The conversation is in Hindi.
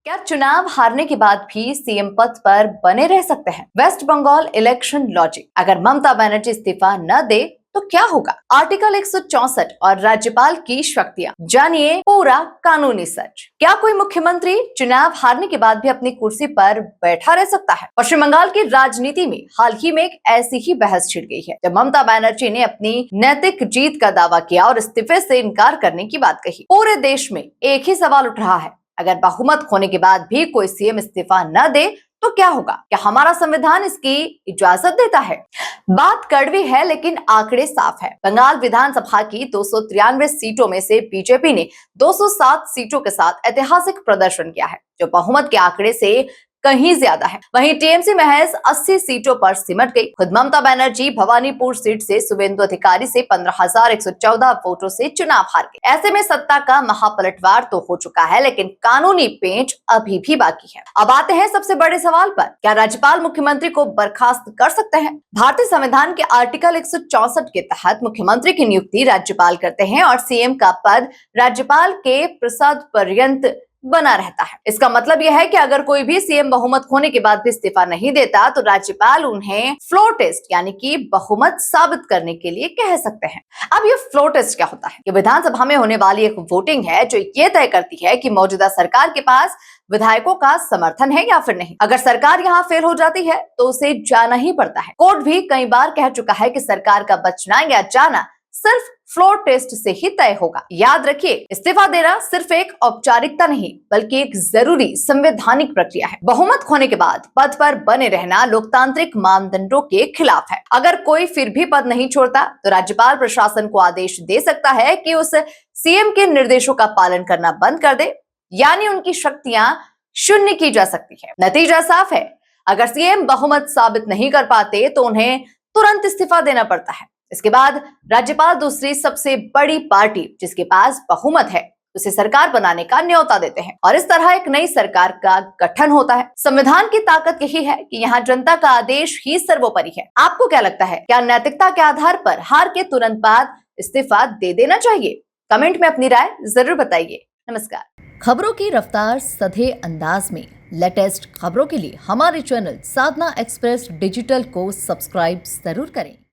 क्या चुनाव हारने के बाद भी सीएम पद पर बने रह सकते हैं? West Bengal election logic. अगर ममता बनर्जी इस्तीफा न दे तो क्या होगा? आर्टिकल 164 और राज्यपाल की शक्तियां, जानिए पूरा कानूनी सच। क्या कोई मुख्यमंत्री चुनाव हारने के बाद भी अपनी कुर्सी पर बैठा रह सकता है? पश्चिम बंगाल की राजनीति में हाल ही में एक ऐसी ही बहस छिड़ गई है जब ममता बनर्जी ने अपनी नैतिक जीत का दावा किया और इस्तीफे से इनकार करने की बात कही। पूरे देश में एक ही सवाल उठ रहा है, अगर बहुमत खोने के बाद भी कोई सीएम इस्तीफा न दे तो क्या होगा? क्या हमारा संविधान इसकी इजाजत देता है? बात कड़वी है लेकिन आंकड़े साफ है। बंगाल विधानसभा की 293 सीटों में से बीजेपी ने 207 सीटों के साथ ऐतिहासिक प्रदर्शन किया है, जो बहुमत के आंकड़े से कहीं ज्यादा है। वहीं टीएमसी महज 80 सीटों पर सिमट गई। खुद ममता बनर्जी भवानीपुर सीट से शुभेंदु अधिकारी से 15,114 वोटों से चुनाव हार गए। ऐसे में सत्ता का महापलटवार तो हो चुका है, लेकिन कानूनी पेंच अभी भी बाकी है। अब आते हैं सबसे बड़े सवाल पर, क्या राज्यपाल मुख्यमंत्री को बर्खास्त कर सकते हैं? भारतीय संविधान के आर्टिकल 164 के तहत मुख्यमंत्री की नियुक्ति राज्यपाल करते हैं और सीएम का पद राज्यपाल के प्रसाद पर्यंत बना रहता है। इसका मतलब यह है कि अगर कोई भी सीएम बहुमत खोने के बाद भी इस्तीफा नहीं देता तो राज्यपाल उन्हें फ्लोर टेस्ट यानी कि बहुमत साबित करने के लिए कह सकते हैं। अब ये फ्लोर टेस्ट क्या होता है? ये विधानसभा में होने वाली एक वोटिंग है जो ये तय करती है कि मौजूदा सरकार के पास विधायकों का समर्थन है या फिर नहीं। अगर सरकार यहाँ फेल हो जाती है तो उसे जाना ही पड़ता है। कोर्ट भी कई बार कह चुका है कि सरकार का बचना या जाना सिर्फ फ्लोर टेस्ट से ही तय होगा। याद रखिए, इस्तीफा देना सिर्फ एक औपचारिकता नहीं बल्कि एक जरूरी संवैधानिक प्रक्रिया है। बहुमत खोने के बाद पद पर बने रहना लोकतांत्रिक मानदंडों के खिलाफ है। अगर कोई फिर भी पद नहीं छोड़ता तो राज्यपाल प्रशासन को आदेश दे सकता है कि उस सीएम के निर्देशों का पालन करना बंद कर दे, यानी उनकी शक्तियां शून्य की जा सकती है। नतीजा साफ है, अगर सीएम बहुमत साबित नहीं कर पाते तो उन्हें तुरंत इस्तीफा देना पड़ता है। इसके बाद राज्यपाल दूसरी सबसे बड़ी पार्टी जिसके पास बहुमत है उसे सरकार बनाने का न्योता देते हैं और इस तरह एक नई सरकार का गठन होता है। संविधान की ताकत यही है कि यहाँ जनता का आदेश ही सर्वोपरि है। आपको क्या लगता है, क्या नैतिकता के आधार पर हार के तुरंत बाद इस्तीफा दे देना चाहिए? कमेंट में अपनी राय जरूर बताइए। नमस्कार। खबरों की रफ्तार सधे अंदाज में लेटेस्ट खबरों के लिए हमारे चैनल साधना एक्सप्रेस डिजिटल को सब्सक्राइब जरूर करें।